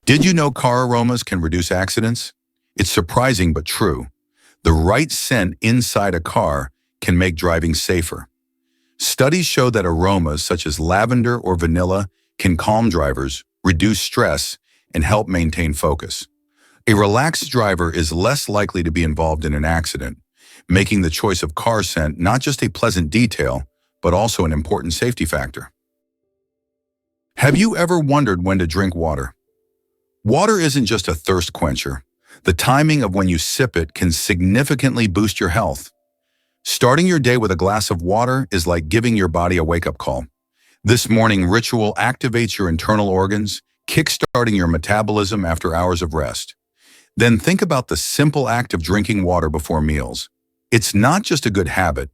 Did you know car aromas can reduce accidents? It's surprising but true. The right scent inside a car can make driving safer. Studies show that aromas such as lavender or vanilla can calm drivers, reduce stress, and help maintain focus. A relaxed driver is less likely to be involved in an accident, making the choice of car scent not just a pleasant detail, but also an important safety factor. Have you ever wondered when to drink water? Water isn't just a thirst quencher. The timing of when you sip it can significantly boost your health. Starting your day with a glass of water is like giving your body a wake-up call. This morning ritual activates your internal organs, kickstarting your metabolism after hours of rest. Then think about the simple act of drinking water before meals. It's not just a good habit.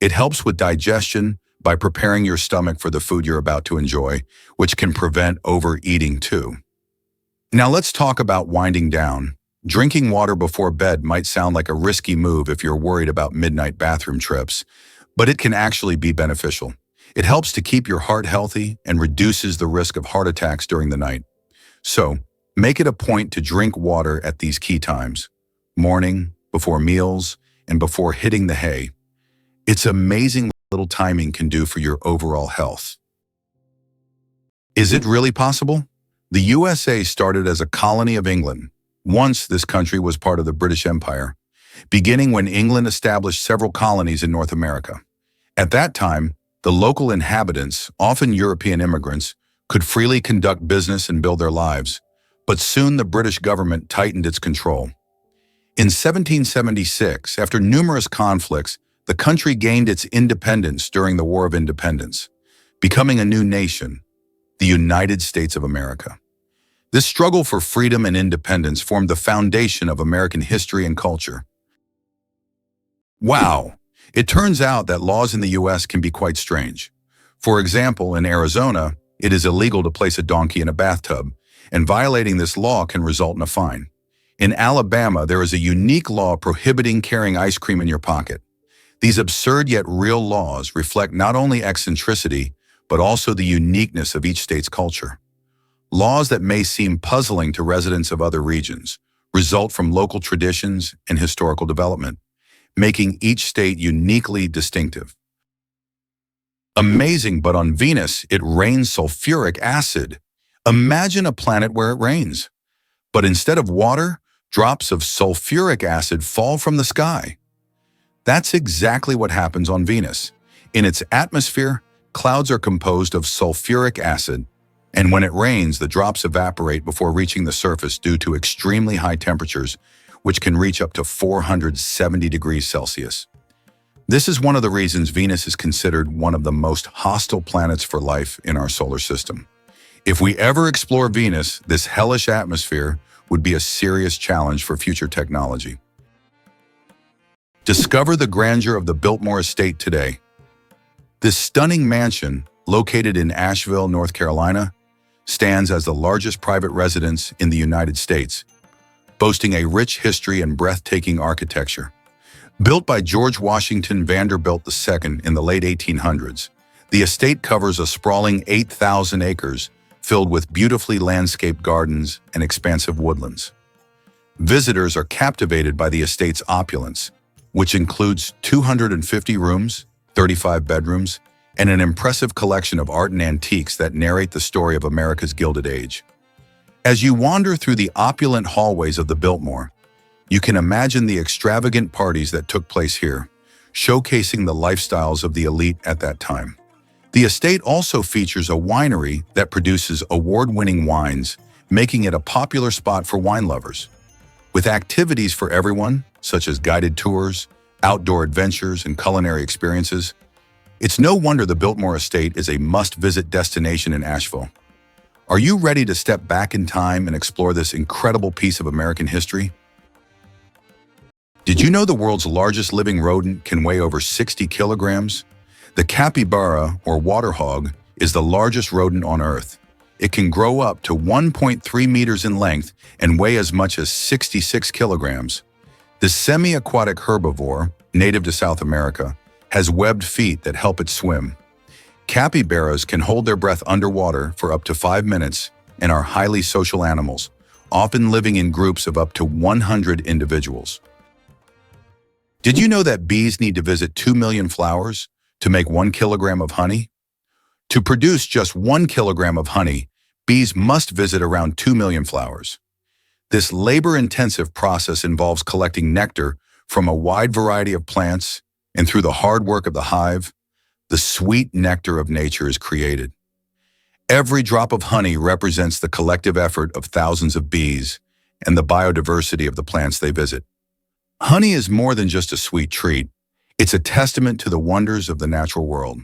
It helps with digestion by preparing your stomach for the food you're about to enjoy, which can prevent overeating too. Now let's talk about winding down. Drinking water before bed might sound like a risky move if you're worried about midnight bathroom trips, but it can actually be beneficial. It helps to keep your heart healthy and reduces the risk of heart attacks during the night. So, make it a point to drink water at these key times: morning, before meals, and before hitting the hay. It's amazing what little timing can do for your overall health. Is it really possible? The USA started as a colony of England. Once this country was part of the British Empire, beginning when England established several colonies in North America. At that time, the local inhabitants, often European immigrants, could freely conduct business and build their lives, but soon the British government tightened its control. In 1776, after numerous conflicts, the country gained its independence during the War of Independence, becoming a new nation, the United States of America. This struggle for freedom and independence formed the foundation of American history and culture. Wow! It turns out that laws in the U.S. can be quite strange. For example, in Arizona, it is illegal to place a donkey in a bathtub, and violating this law can result in a fine. In Alabama, there is a unique law prohibiting carrying ice cream in your pocket. These absurd yet real laws reflect not only eccentricity, but also the uniqueness of each state's culture. Laws that may seem puzzling to residents of other regions result from local traditions and historical development, making each state uniquely distinctive. Amazing, but on Venus, it rains sulfuric acid. Imagine a planet where it rains. But instead of water, drops of sulfuric acid fall from the sky. That's exactly what happens on Venus. In its atmosphere, clouds are composed of sulfuric acid, and when it rains, the drops evaporate before reaching the surface due to extremely high temperatures, which can reach up to 470 degrees Celsius. This is one of the reasons Venus is considered one of the most hostile planets for life in our solar system. If we ever explore Venus, this hellish atmosphere would be a serious challenge for future technology. Discover the grandeur of the Biltmore Estate today. This stunning mansion, located in Asheville, North Carolina, stands as the largest private residence in the United States, boasting a rich history and breathtaking architecture. Built by George Washington Vanderbilt II in the late 1800s, the estate covers a sprawling 8,000 acres filled with beautifully landscaped gardens and expansive woodlands. Visitors are captivated by the estate's opulence, which includes 250 rooms, 35 bedrooms, and an impressive collection of art and antiques that narrate the story of America's Gilded Age. As you wander through the opulent hallways of the Biltmore, you can imagine the extravagant parties that took place here, showcasing the lifestyles of the elite at that time. The estate also features a winery that produces award-winning wines, making it a popular spot for wine lovers. With activities for everyone, such as guided tours, outdoor adventures, and culinary experiences, it's no wonder the Biltmore Estate is a must-visit destination in Asheville. Are you ready to step back in time and explore this incredible piece of American history? Did you know the world's largest living rodent can weigh over 60 kilograms? The capybara, or water hog, is the largest rodent on Earth. It can grow up to 1.3 meters in length and weigh as much as 66 kilograms. This semi-aquatic herbivore, native to South America, has webbed feet that help it swim. Capybaras can hold their breath underwater for up to 5 minutes and are highly social animals, often living in groups of up to 100 individuals. Did you know that bees need to visit 2 million flowers to make 1 kilogram of honey? To produce just 1 kilogram of honey, bees must visit around 2 million flowers. This labor-intensive process involves collecting nectar from a wide variety of plants, and through the hard work of the hive, the sweet nectar of nature is created. Every drop of honey represents the collective effort of thousands of bees and the biodiversity of the plants they visit. Honey is more than just a sweet treat. It's a testament to the wonders of the natural world.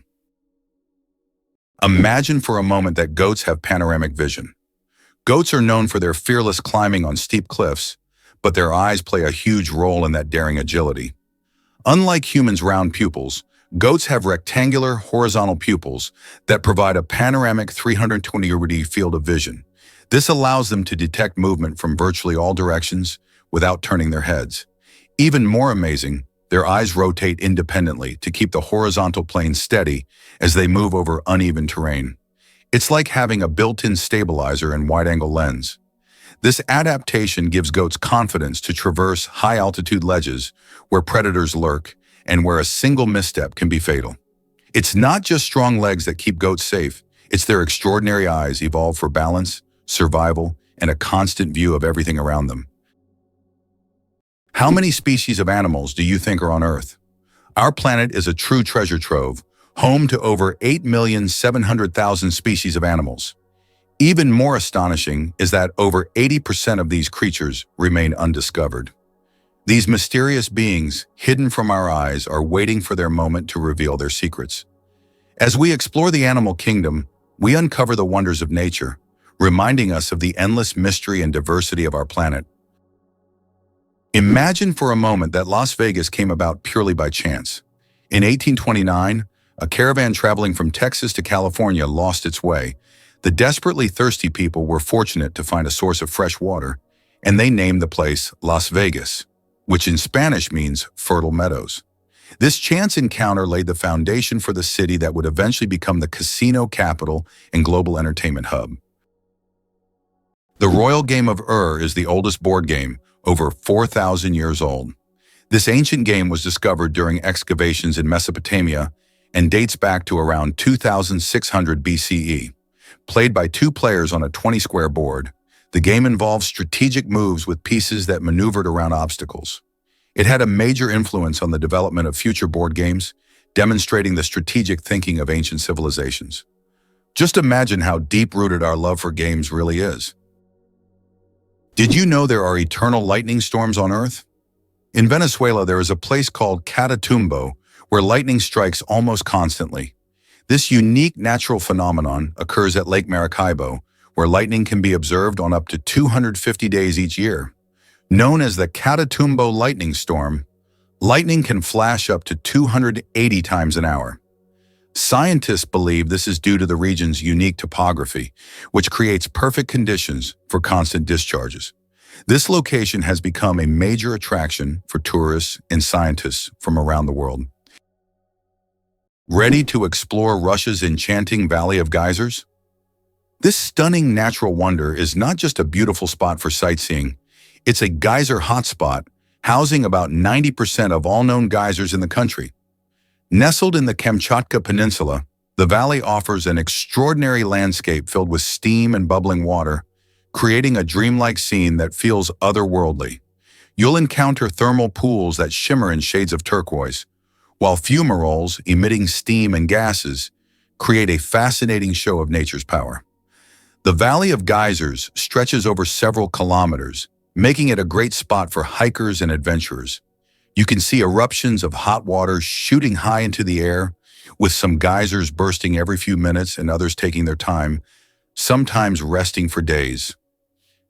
Imagine for a moment that goats have panoramic vision. Goats are known for their fearless climbing on steep cliffs, but their eyes play a huge role in that daring agility. Unlike humans' round pupils, goats have rectangular, horizontal pupils that provide a panoramic 320-degree field of vision. This allows them to detect movement from virtually all directions without turning their heads. Even more amazing, their eyes rotate independently to keep the horizontal plane steady as they move over uneven terrain. It's like having a built-in stabilizer and wide-angle lens. This adaptation gives goats confidence to traverse high-altitude ledges where predators lurk and where a single misstep can be fatal. It's not just strong legs that keep goats safe, it's their extraordinary eyes evolved for balance, survival, and a constant view of everything around them. How many species of animals do you think are on Earth? Our planet is a true treasure trove, home to over 8,700,000 species of animals. Even more astonishing is that over 80% of these creatures remain undiscovered. These mysterious beings, hidden from our eyes, are waiting for their moment to reveal their secrets. As we explore the animal kingdom, we uncover the wonders of nature, reminding us of the endless mystery and diversity of our planet. Imagine for a moment that Las Vegas came about purely by chance. In 1829, a caravan traveling from Texas to California lost its way. The desperately thirsty people were fortunate to find a source of fresh water, and they named the place Las Vegas, which in Spanish means fertile meadows. This chance encounter laid the foundation for the city that would eventually become the casino capital and global entertainment hub. The royal game of is the oldest board game, over 4,000 years old. This ancient game was discovered during excavations in Mesopotamia and dates back to around 2600 BCE. Played by 2 players on a 20-square board, the game involved strategic moves with pieces that maneuvered around obstacles. It had a major influence on the development of future board games, demonstrating the strategic thinking of ancient civilizations. Just imagine how deep-rooted our love for games really is. Did you know there are eternal lightning storms on Earth? In Venezuela, there is a place called Catatumbo where lightning strikes almost constantly. This unique natural phenomenon occurs at Lake Maracaibo, where lightning can be observed on up to 250 days each year. Known as the Catatumbo lightning storm, lightning can flash up to 280 times an hour. Scientists believe this is due to the region's unique topography, which creates perfect conditions for constant discharges. This location has become a major attraction for tourists and scientists from around the world. Ready to explore Russia's enchanting Valley of Geysers? This stunning natural wonder is not just a beautiful spot for sightseeing, it's a geyser hotspot housing about 90% of all known geysers in the country. Nestled in the Kamchatka Peninsula, the valley offers an extraordinary landscape filled with steam and bubbling water, creating a dreamlike scene that feels otherworldly. You'll encounter thermal pools that shimmer in shades of turquoise, while fumaroles, emitting steam and gases, create a fascinating show of nature's power. The Valley of Geysers stretches over several kilometers, making it a great spot for hikers and adventurers. You can see eruptions of hot water shooting high into the air, with some geysers bursting every few minutes and others taking their time, sometimes resting for days.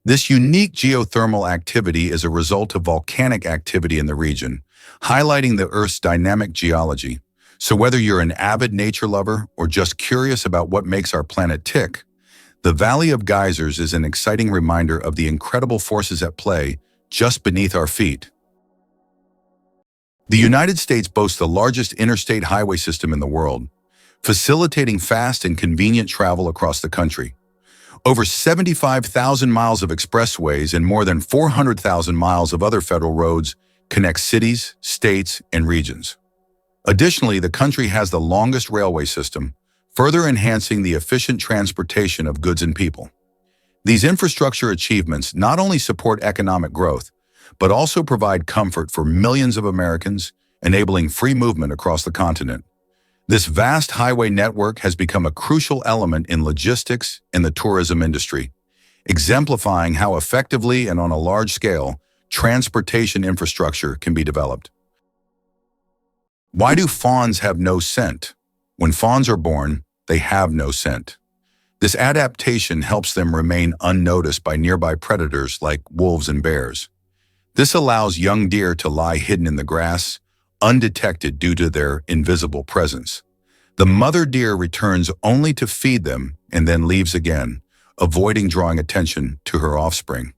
This unique geothermal activity is a result of volcanic activity in the region, highlighting the Earth's dynamic geology. So whether you're an avid nature lover or just curious about what makes our planet tick, the Valley of Geysers is an exciting reminder of the incredible forces at play just beneath our feet. The United States boasts the largest interstate highway system in the world, facilitating fast and convenient travel across the country. Over 75,000 miles of expressways and more than 400,000 miles of other federal roads connect cities, states, and regions. Additionally, the country has the longest railway system, further enhancing the efficient transportation of goods and people. These infrastructure achievements not only support economic growth, but also provide comfort for millions of Americans, enabling free movement across the continent. This vast highway network has become a crucial element in logistics and the tourism industry, exemplifying how effectively and on a large scale transportation infrastructure can be developed. Why do fawns have no scent? When fawns are born, they have no scent. This adaptation helps them remain unnoticed by nearby predators like wolves and bears. This allows young deer to lie hidden in the grass, undetected due to their invisible presence. The mother deer returns only to feed them and then leaves again, avoiding drawing attention to her offspring.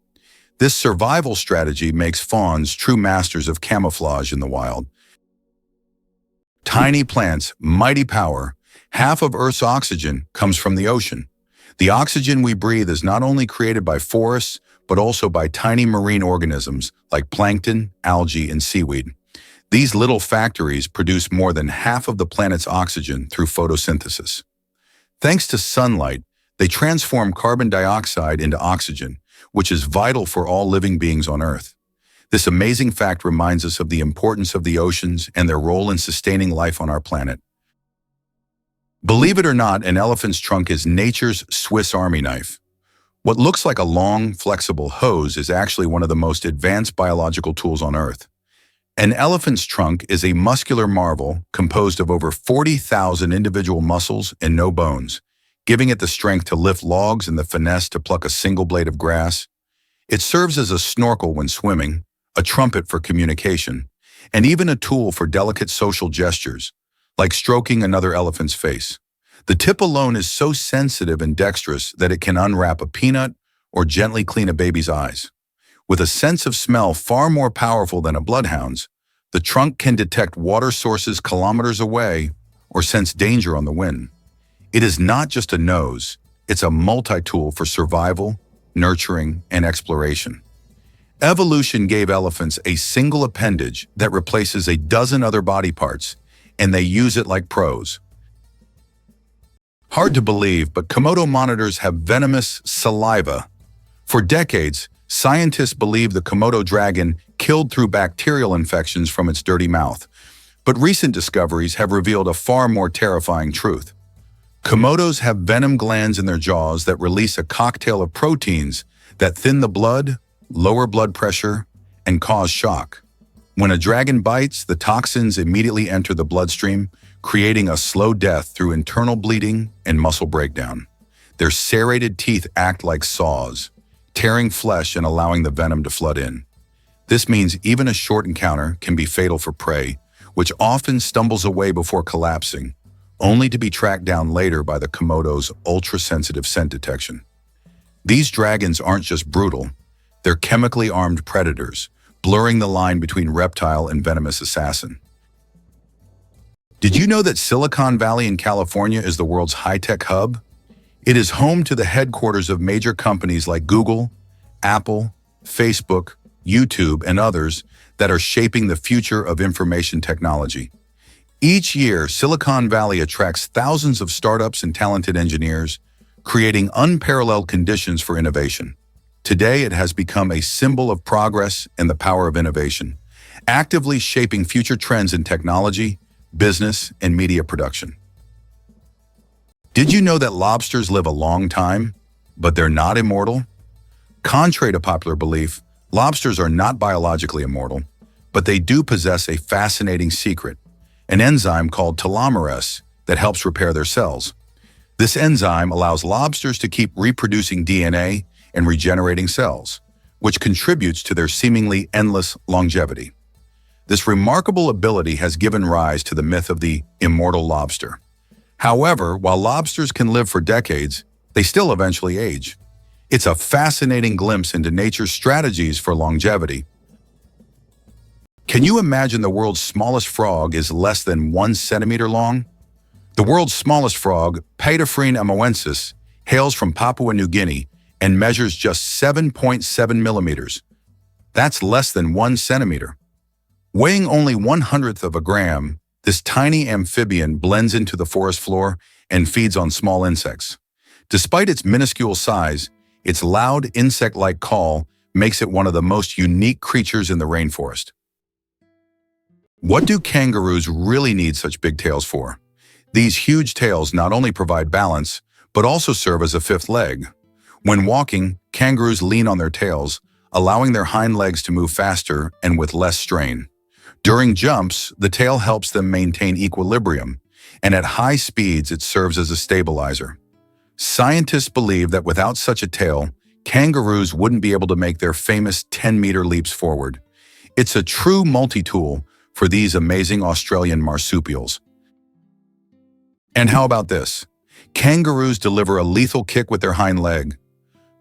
This survival strategy makes fawns true masters of camouflage in the wild. Tiny plants, mighty power. Half of Earth's oxygen comes from the ocean. The oxygen we breathe is not only created by forests, but also by tiny marine organisms like plankton, algae, and seaweed. These little factories produce more than half of the planet's oxygen through photosynthesis. Thanks to sunlight, they transform carbon dioxide into oxygen, which is vital for all living beings on Earth. This amazing fact reminds us of the importance of the oceans and their role in sustaining life on our planet. Believe it or not, an elephant's trunk is nature's Swiss Army knife. What looks like a long, flexible hose is actually one of the most advanced biological tools on Earth. An elephant's trunk is a muscular marvel composed of over 40,000 individual muscles and no bones, giving it the strength to lift logs and the finesse to pluck a single blade of grass. It serves as a snorkel when swimming, a trumpet for communication, and even a tool for delicate social gestures, like stroking another elephant's face. The tip alone is so sensitive and dexterous that it can unwrap a peanut or gently clean a baby's eyes. With a sense of smell far more powerful than a bloodhound's, the trunk can detect water sources kilometers away or sense danger on the wind. It is not just a nose, it's a multi-tool for survival, nurturing, and exploration. Evolution gave elephants a single appendage that replaces a dozen other body parts, and they use it like pros. Hard to believe, but Komodo monitors have venomous saliva. For decades, scientists believed the Komodo dragon killed through bacterial infections from its dirty mouth, but recent discoveries have revealed a far more terrifying truth. Komodos have venom glands in their jaws that release a cocktail of proteins that thin the blood, lower blood pressure, and cause shock. When a dragon bites, the toxins immediately enter the bloodstream, creating a slow death through internal bleeding and muscle breakdown. Their serrated teeth act like saws, tearing flesh and allowing the venom to flood in. This means even a short encounter can be fatal for prey, which often stumbles away before collapsing, only to be tracked down later by the Komodo's ultra-sensitive scent detection. These dragons aren't just brutal, they're chemically armed predators, blurring the line between reptile and venomous assassin. Did you know that Silicon Valley in California is the world's high-tech hub? It is home to the headquarters of major companies like Google, Apple, Facebook, YouTube, and others that are shaping the future of information technology. Each year, Silicon Valley attracts thousands of startups and talented engineers, creating unparalleled conditions for innovation. Today, it has become a symbol of progress and the power of innovation, actively shaping future trends in technology, business, and media production. Did you know that lobsters live a long time, but they're not immortal? Contrary to popular belief, lobsters are not biologically immortal, but they do possess a fascinating secret, an enzyme called telomerase that helps repair their cells. This enzyme allows lobsters to keep reproducing DNA and regenerating cells, which contributes to their seemingly endless longevity. This remarkable ability has given rise to the myth of the immortal lobster. However, while lobsters can live for decades, they still eventually age. It's a fascinating glimpse into nature's strategies for longevity. Can you imagine the world's smallest frog is less than 1 centimeter long? The world's smallest frog, Paedophryne amoensis, hails from Papua New Guinea and measures just 7.7 millimeters. That's less than 1 centimeter. Weighing only 1/100th of a gram, this tiny amphibian blends into the forest floor and feeds on small insects. Despite its minuscule size, its loud insect-like call makes it one of the most unique creatures in the rainforest. What do kangaroos really need such big tails for? These huge tails not only provide balance, but also serve as a fifth leg. When walking, kangaroos lean on their tails, allowing their hind legs to move faster and with less strain. During jumps, the tail helps them maintain equilibrium, and at high speeds it serves as a stabilizer. Scientists believe that without such a tail, kangaroos wouldn't be able to make their famous 10-meter leaps forward. It's a true multi-tool for these amazing Australian marsupials. And how about this? Kangaroos deliver a lethal kick with their hind leg.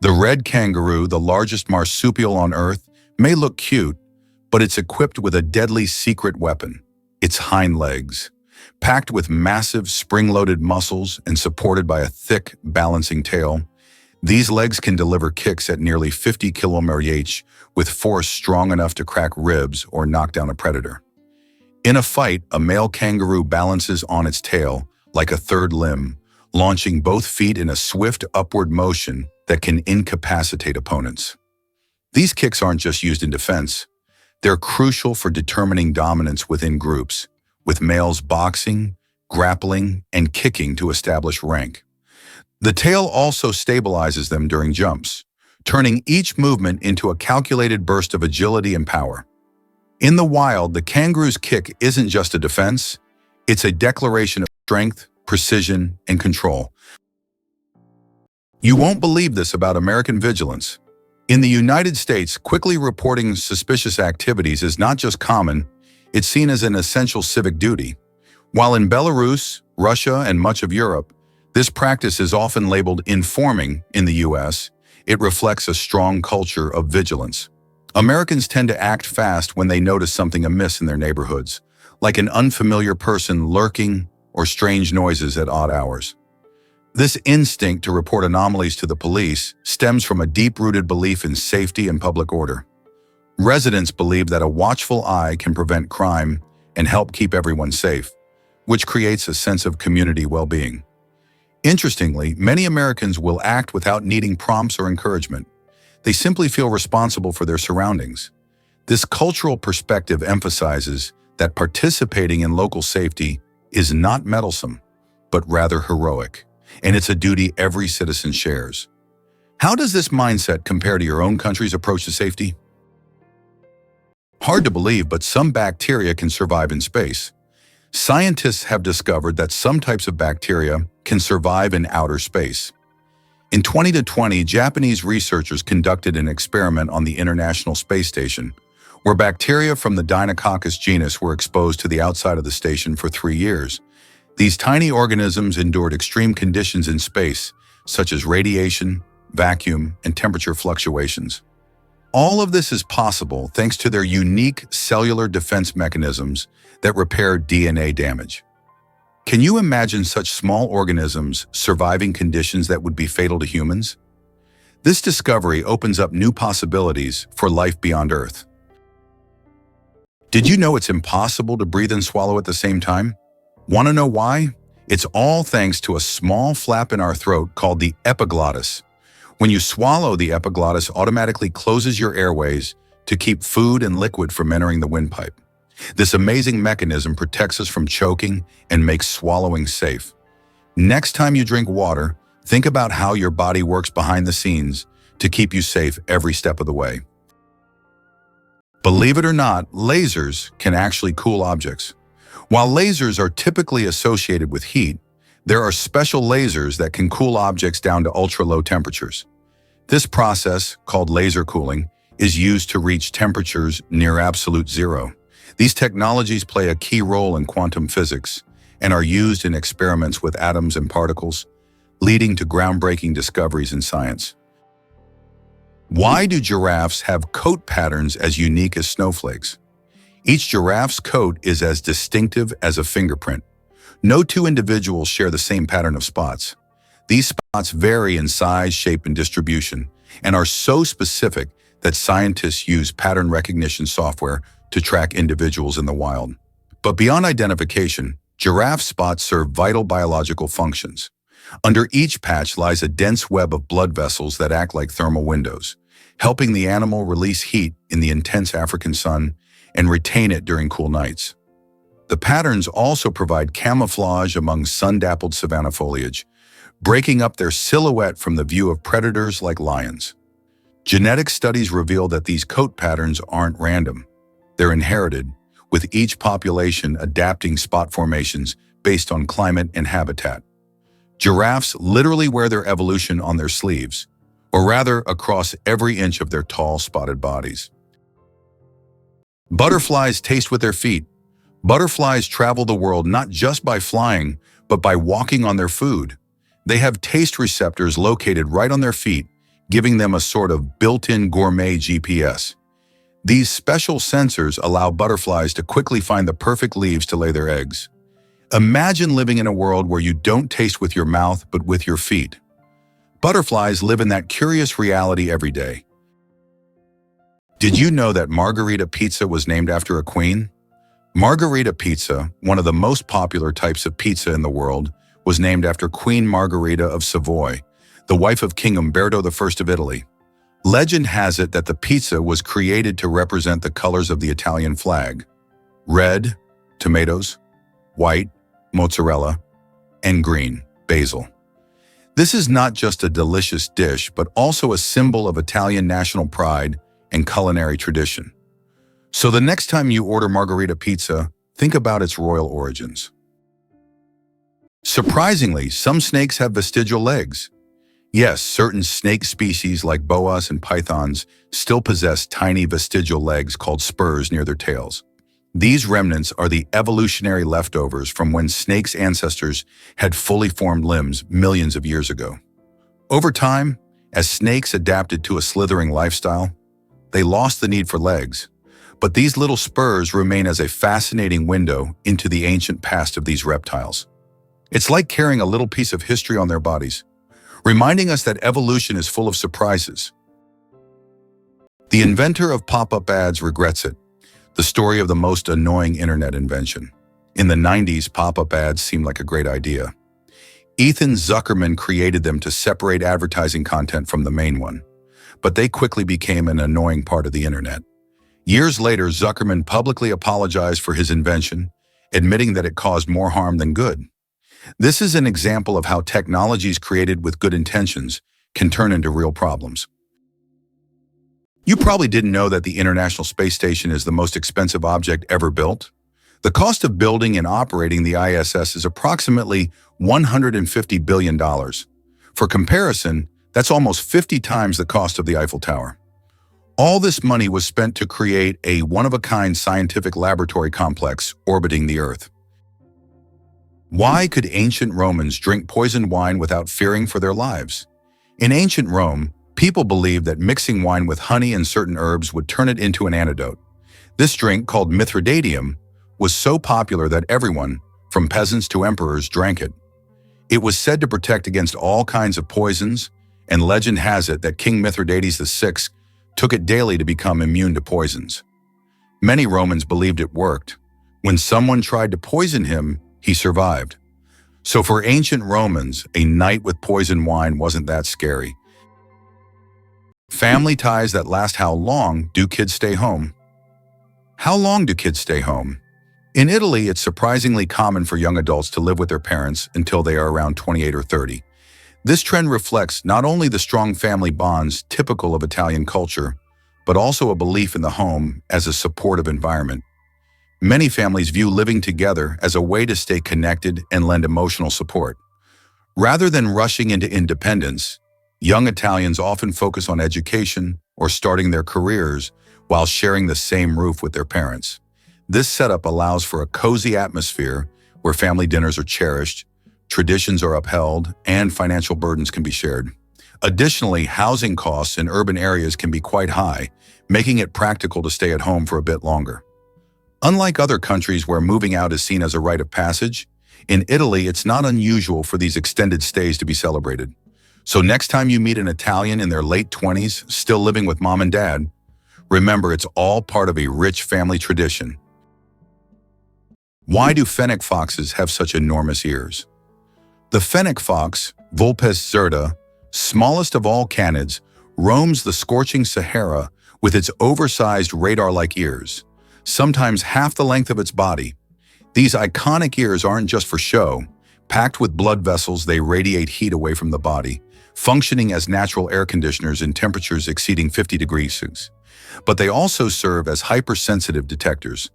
The red kangaroo, the largest marsupial on Earth, may look cute, but it's equipped with a deadly secret weapon, its hind legs. Packed with massive spring-loaded muscles and supported by a thick, balancing tail, these legs can deliver kicks at nearly 50 km/h with force strong enough to crack ribs or knock down a predator. In a fight, a male kangaroo balances on its tail like a third limb, launching both feet in a swift upward motion that can incapacitate opponents. These kicks aren't just used in defense. They're crucial for determining dominance within groups, with males boxing, grappling, and kicking to establish rank. The tail also stabilizes them during jumps, turning each movement into a calculated burst of agility and power. In the wild, the kangaroo's kick isn't just a defense, it's a declaration of strength, precision, and control. You won't believe this about American vigilance. In the United States, quickly reporting suspicious activities is not just common, it's seen as an essential civic duty. While in Belarus, Russia, and much of Europe, this practice is often labeled informing in the US, it reflects a strong culture of vigilance. Americans tend to act fast when they notice something amiss in their neighborhoods, like an unfamiliar person lurking or strange noises at odd hours. This instinct to report anomalies to the police stems from a deep-rooted belief in safety and public order. Residents believe that a watchful eye can prevent crime and help keep everyone safe, which creates a sense of community well-being. Interestingly, many Americans will act without needing prompts or encouragement. They simply feel responsible for their surroundings. This cultural perspective emphasizes that participating in local safety is not meddlesome, but rather heroic, and it's a duty every citizen shares. How does this mindset compare to your own country's approach to safety? Hard to believe, but some bacteria can survive in space. Scientists have discovered that some types of bacteria can survive in outer space. In 2020, Japanese researchers conducted an experiment on the International Space Station, where bacteria from the Deinococcus genus were exposed to the outside of the station for 3 years. These tiny organisms endured extreme conditions in space, such as radiation, vacuum, and temperature fluctuations. All of this is possible thanks to their unique cellular defense mechanisms that repair DNA damage. Can you imagine such small organisms surviving conditions that would be fatal to humans? This discovery opens up new possibilities for life beyond Earth. Did you know it's impossible to breathe and swallow at the same time? Want to know why? It's all thanks to a small flap in our throat called the epiglottis. When you swallow, the epiglottis automatically closes your airways to keep food and liquid from entering the windpipe. This amazing mechanism protects us from choking and makes swallowing safe. Next time you drink water, think about how your body works behind the scenes to keep you safe every step of the way. Believe it or not, lasers can actually cool objects. While lasers are typically associated with heat, there are special lasers that can cool objects down to ultra-low temperatures. This process, called laser cooling, is used to reach temperatures near absolute zero. These technologies play a key role in quantum physics and are used in experiments with atoms and particles, leading to groundbreaking discoveries in science. Why do giraffes have coat patterns as unique as snowflakes? Each giraffe's coat is as distinctive as a fingerprint. No two individuals share the same pattern of spots. These spots vary in size, shape, and distribution, and are so specific that scientists use pattern recognition software to track individuals in the wild. But beyond identification, giraffe spots serve vital biological functions. Under each patch lies a dense web of blood vessels that act like thermal windows, helping the animal release heat in the intense African sun and retain it during cool nights. The patterns also provide camouflage among sun-dappled savanna foliage, breaking up their silhouette from the view of predators like lions. Genetic studies reveal that these coat patterns aren't random. They're inherited, with each population adapting spot formations based on climate and habitat. Giraffes literally wear their evolution on their sleeves, or rather across every inch of their tall, spotted bodies. Butterflies taste with their feet. Butterflies travel the world not just by flying, but by walking on their food. They have taste receptors located right on their feet, giving them a sort of built-in gourmet GPS. These special sensors allow butterflies to quickly find the perfect leaves to lay their eggs. Imagine living in a world where you don't taste with your mouth, but with your feet. Butterflies live in that curious reality every day. Did you know that margherita pizza was named after a queen? Margherita pizza, one of the most popular types of pizza in the world, was named after Queen Margherita of Savoy, the wife of King Umberto I of Italy. Legend has it that the pizza was created to represent the colors of the Italian flag: red, tomatoes; white, mozzarella; and green, basil. This is not just a delicious dish, but also a symbol of Italian national pride and culinary tradition. So the next time you order margherita pizza, think about its royal origins. Surprisingly, some snakes have vestigial legs. Yes, certain snake species like boas and pythons still possess tiny vestigial legs called spurs near their tails. These remnants are the evolutionary leftovers from when snakes' ancestors had fully formed limbs millions of years ago. Over time, as snakes adapted to a slithering lifestyle, they lost the need for legs. But these little spurs remain as a fascinating window into the ancient past of these reptiles. It's like carrying a little piece of history on their bodies, reminding us that evolution is full of surprises. The inventor of pop-up ads regrets it. The story of the most annoying internet invention. In the 90s, pop-up ads seemed like a great idea. Ethan Zuckerman created them to separate advertising content from the main one, but they quickly became an annoying part of the internet. Years later, Zuckerman publicly apologized for his invention, admitting that it caused more harm than good. This is an example of how technologies created with good intentions can turn into real problems. You probably didn't know that the International Space Station is the most expensive object ever built. The cost of building and operating the ISS is approximately $150 billion. For comparison, that's almost 50 times the cost of the Eiffel Tower. All this money was spent to create a one-of-a-kind scientific laboratory complex orbiting the Earth. Why could ancient Romans drink poisoned wine without fearing for their lives? In ancient Rome, people believed that mixing wine with honey and certain herbs would turn it into an antidote. This drink, called Mithridatium, was so popular that everyone, from peasants to emperors, drank it. It was said to protect against all kinds of poisons, and legend has it that King Mithridates VI took it daily to become immune to poisons. Many Romans believed it worked. When someone tried to poison him, he survived. So for ancient Romans, a night with poisoned wine wasn't that scary. Family ties that last. How long do kids stay home? How long do kids stay home? In Italy, it's surprisingly common for young adults to live with their parents until they are around 28 or 30. This trend reflects not only the strong family bonds typical of Italian culture, but also a belief in the home as a supportive environment. Many families view living together as a way to stay connected and lend emotional support. Rather than rushing into independence, young Italians often focus on education or starting their careers while sharing the same roof with their parents. This setup allows for a cozy atmosphere where family dinners are cherished, traditions are upheld, and financial burdens can be shared. Additionally, housing costs in urban areas can be quite high, making it practical to stay at home for a bit longer. Unlike other countries where moving out is seen as a rite of passage, In Italy, it's not unusual for these extended stays to be celebrated. So next time you meet an Italian in their late 20s, still living with mom and dad, remember it's all part of a rich family tradition. Why do fennec foxes have such enormous ears? The fennec fox, Vulpes zerta, smallest of all canids, roams the scorching Sahara with its oversized radar-like ears, sometimes half the length of its body. These iconic ears aren't just for show. Packed with blood vessels, they radiate heat away from the body, functioning as natural air conditioners in temperatures exceeding 50 degrees. But they also serve as hypersensitive detectors.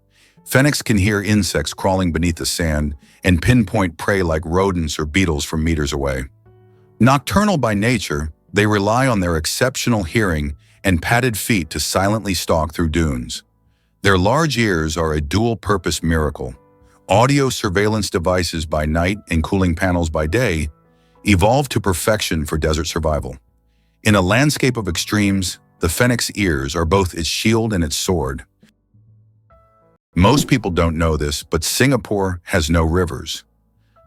Fennecs can hear insects crawling beneath the sand and pinpoint prey like rodents or beetles from meters away. Nocturnal by nature, they rely on their exceptional hearing and padded feet to silently stalk through dunes. Their large ears are a dual-purpose miracle. Audio surveillance devices by night and cooling panels by day evolved to perfection for desert survival. In a landscape of extremes, the fennec's ears are both its shield and its sword. Most people don't know this, but Singapore has no rivers.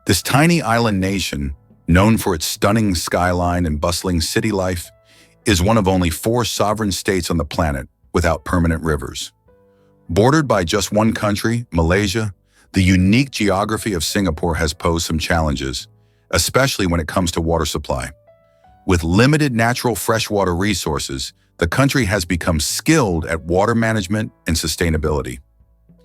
This tiny island nation, known for its stunning skyline and bustling city life, is one of only 4 sovereign states on the planet without permanent rivers. Bordered by just one country, Malaysia, the unique geography of Singapore has posed some challenges, especially when it comes to water supply. With limited natural freshwater resources, the country has become skilled at water management and sustainability.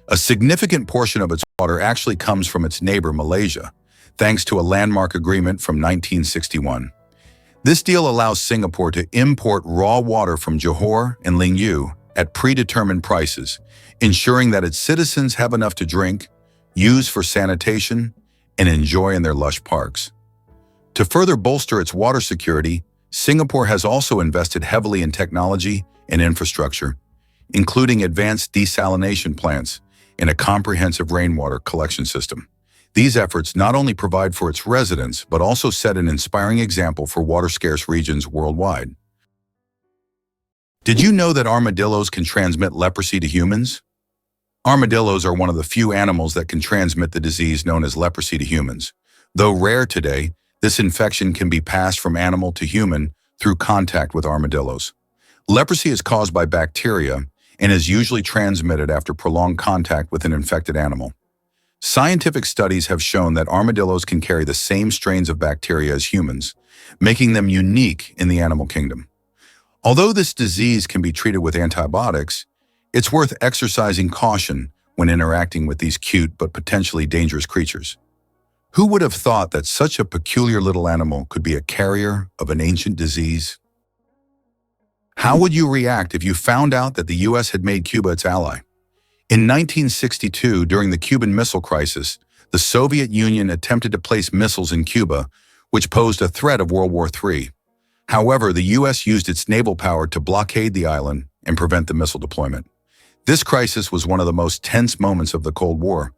A significant portion of its water actually comes from its neighbor Malaysia, thanks to a landmark agreement from 1961. This deal allows Singapore to import raw water from Johor and Lingyou at predetermined prices, ensuring that its citizens have enough to drink, use for sanitation, and enjoy in their lush parks. To further bolster its water security, Singapore has also invested heavily in technology and infrastructure, including advanced desalination plants and a comprehensive rainwater collection system. These efforts not only provide for its residents, but also set an inspiring example for water-scarce regions worldwide. Did you know that armadillos can transmit leprosy to humans? Armadillos are one of the few animals that can transmit the disease known as leprosy to humans. Though rare today, this infection can be passed from animal to human through contact with armadillos. Leprosy is caused by bacteria and is usually transmitted after prolonged contact with an infected animal. Scientific studies have shown that armadillos can carry the same strains of bacteria as humans, making them unique in the animal kingdom. Although this disease can be treated with antibiotics, it's worth exercising caution when interacting with these cute but potentially dangerous creatures. Who would have thought that such a peculiar little animal could be a carrier of an ancient disease? How would you react if you found out that the US had made Cuba its ally? In 1962, during the Cuban Missile Crisis, the Soviet Union attempted to place missiles in Cuba, which posed a threat of World War III. However, the US used its naval power to blockade the island and prevent the missile deployment. This crisis was one of the most tense moments of the Cold War,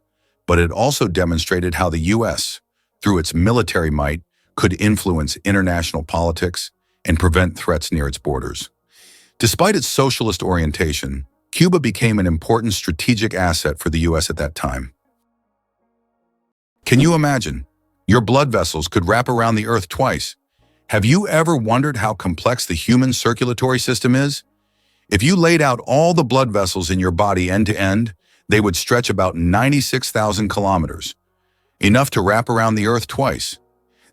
but it also demonstrated how the US, through its military might, could influence international politics and prevent threats near its borders. Despite its socialist orientation, Cuba became an important strategic asset for the US at that time. Can you imagine? Your blood vessels could wrap around the Earth twice. Have you ever wondered how complex the human circulatory system is? If you laid out all the blood vessels in your body end to end, they would stretch about 96,000 kilometers, enough to wrap around the Earth twice.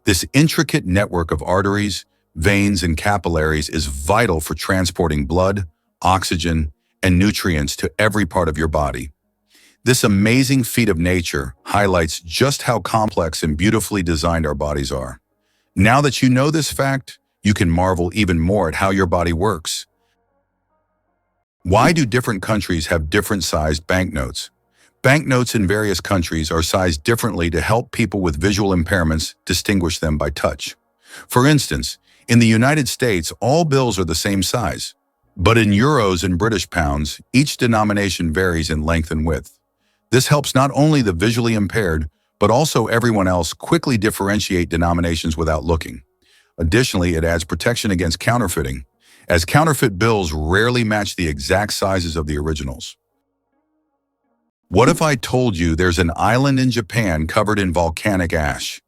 This intricate network of arteries, veins, and capillaries is vital for transporting blood, oxygen, and nutrients to every part of your body. This amazing feat of nature highlights just how complex and beautifully designed our bodies are. Now that you know this fact, you can marvel even more at how your body works. Why do different countries have different sized banknotes? Banknotes in various countries are sized differently to help people with visual impairments distinguish them by touch. For instance, in the United States, all bills are the same size. But in euros and British pounds, each denomination varies in length and width. This helps not only the visually impaired, but also everyone else quickly differentiate denominations without looking. Additionally, it adds protection against counterfeiting, as counterfeit bills rarely match the exact sizes of the originals. What if I told you there's an island in Japan covered in volcanic ash?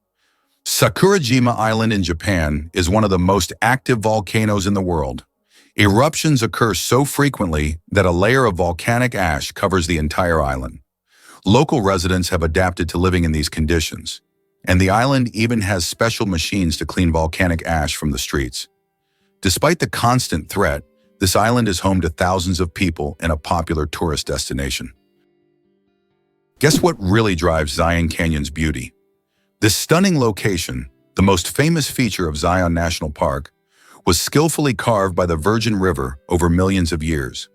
Sakurajima Island in Japan is one of the most active volcanoes in the world. Eruptions occur so frequently that a layer of volcanic ash covers the entire island. Local residents have adapted to living in these conditions, and the island even has special machines to clean volcanic ash from the streets. Despite the constant threat, this island is home to thousands of people and a popular tourist destination. Guess what really drives Zion Canyon's beauty? This stunning location, the most famous feature of Zion National Park, was skillfully carved by the Virgin River over millions of years.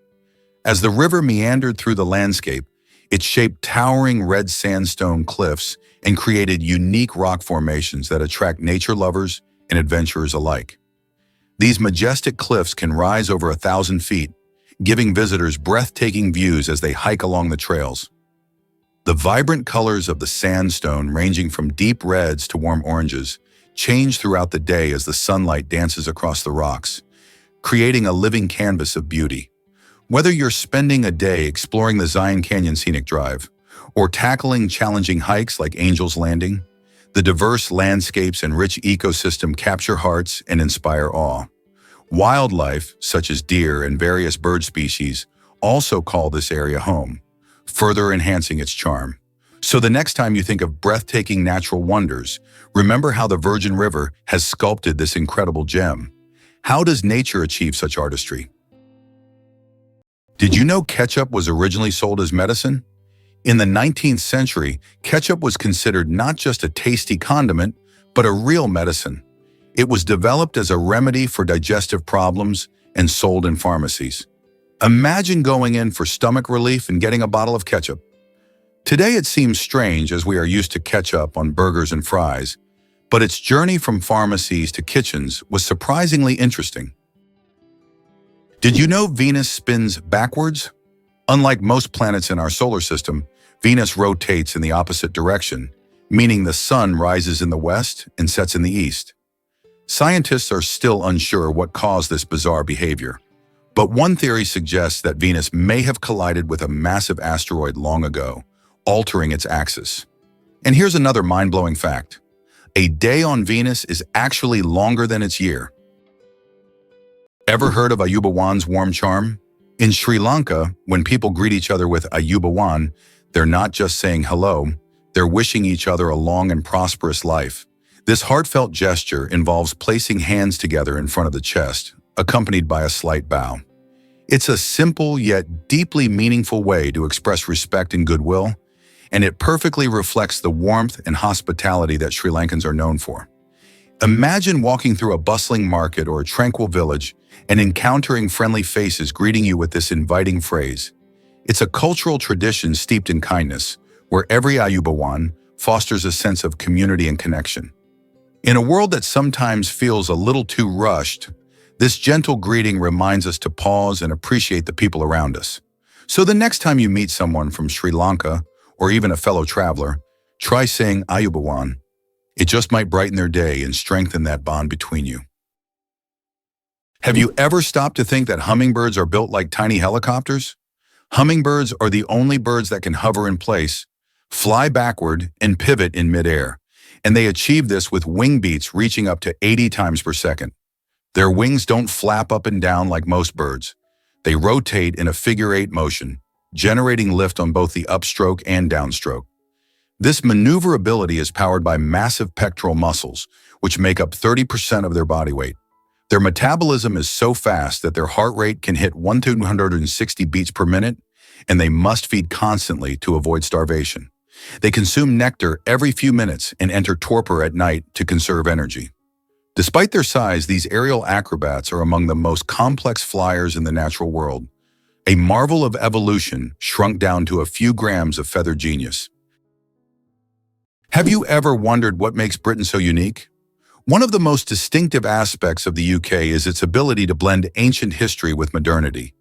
As the river meandered through the landscape, it shaped towering red sandstone cliffs and created unique rock formations that attract nature lovers and adventurers alike. These majestic cliffs can rise over 1,000 feet, giving visitors breathtaking views as they hike along the trails. The vibrant colors of the sandstone, ranging from deep reds to warm oranges, change throughout the day as the sunlight dances across the rocks, creating a living canvas of beauty. Whether you're spending a day exploring the Zion Canyon Scenic Drive or tackling challenging hikes like Angel's Landing, the diverse landscapes and rich ecosystem capture hearts and inspire awe. Wildlife, such as deer and various bird species, also call this area home, further enhancing its charm. So the next time you think of breathtaking natural wonders, remember how the Virgin River has sculpted this incredible gem. How does nature achieve such artistry? Did you know ketchup was originally sold as medicine? In the 19th century, ketchup was considered not just a tasty condiment, but a real medicine. It was developed as a remedy for digestive problems and sold in pharmacies. Imagine going in for stomach relief and getting a bottle of ketchup. Today it seems strange as we are used to ketchup on burgers and fries, but its journey from pharmacies to kitchens was surprisingly interesting. Did you know Venus spins backwards? Unlike most planets in our solar system, Venus rotates in the opposite direction, meaning the sun rises in the west and sets in the east. Scientists are still unsure what caused this bizarre behavior, but one theory suggests that Venus may have collided with a massive asteroid long ago, altering its axis. And here's another mind-blowing fact. A day on Venus is actually longer than its year. Ever heard of Ayubawan's warm charm? In Sri Lanka, when people greet each other with Ayubawan, they're not just saying hello, they're wishing each other a long and prosperous life. This heartfelt gesture involves placing hands together in front of the chest, accompanied by a slight bow. It's a simple yet deeply meaningful way to express respect and goodwill, and it perfectly reflects the warmth and hospitality that Sri Lankans are known for. Imagine walking through a bustling market or a tranquil village and encountering friendly faces greeting you with this inviting phrase. It's a cultural tradition steeped in kindness, where every Ayubawan fosters a sense of community and connection. In a world that sometimes feels a little too rushed, this gentle greeting reminds us to pause and appreciate the people around us. So the next time you meet someone from Sri Lanka, or even a fellow traveler, try saying Ayubawan. It just might brighten their day and strengthen that bond between you. Have you ever stopped to think that hummingbirds are built like tiny helicopters? Hummingbirds are the only birds that can hover in place, fly backward, and pivot in midair, and they achieve this with wing beats reaching up to 80 times per second. Their wings don't flap up and down like most birds. They rotate in a figure-8 motion, generating lift on both the upstroke and downstroke. This maneuverability is powered by massive pectoral muscles, which make up 30% of their body weight. Their metabolism is so fast that their heart rate can hit 160 beats per minute, and they must feed constantly to avoid starvation. They consume nectar every few minutes and enter torpor at night to conserve energy. Despite their size, these aerial acrobats are among the most complex flyers in the natural world, a marvel of evolution shrunk down to a few grams of feathered genius. Have you ever wondered what makes Britain so unique? One of the most distinctive aspects of the UK is its ability to blend ancient history with modernity.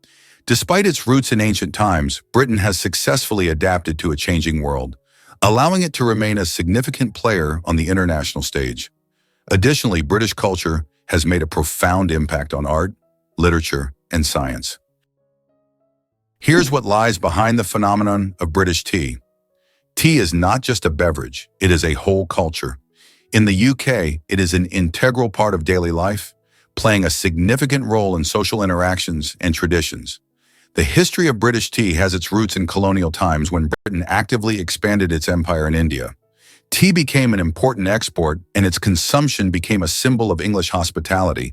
Despite its roots in ancient times, Britain has successfully adapted to a changing world, allowing it to remain a significant player on the international stage. Additionally, British culture has made a profound impact on art, literature, and science. Here Here's what lies behind the phenomenon of British tea. Tea is not just a beverage, it is a whole culture. In the UK, it is an integral part of daily life, playing a significant role in social interactions and traditions. The history of British tea has its roots in colonial times when Britain actively expanded its empire in India. Tea became an important export, and its consumption became a symbol of English hospitality.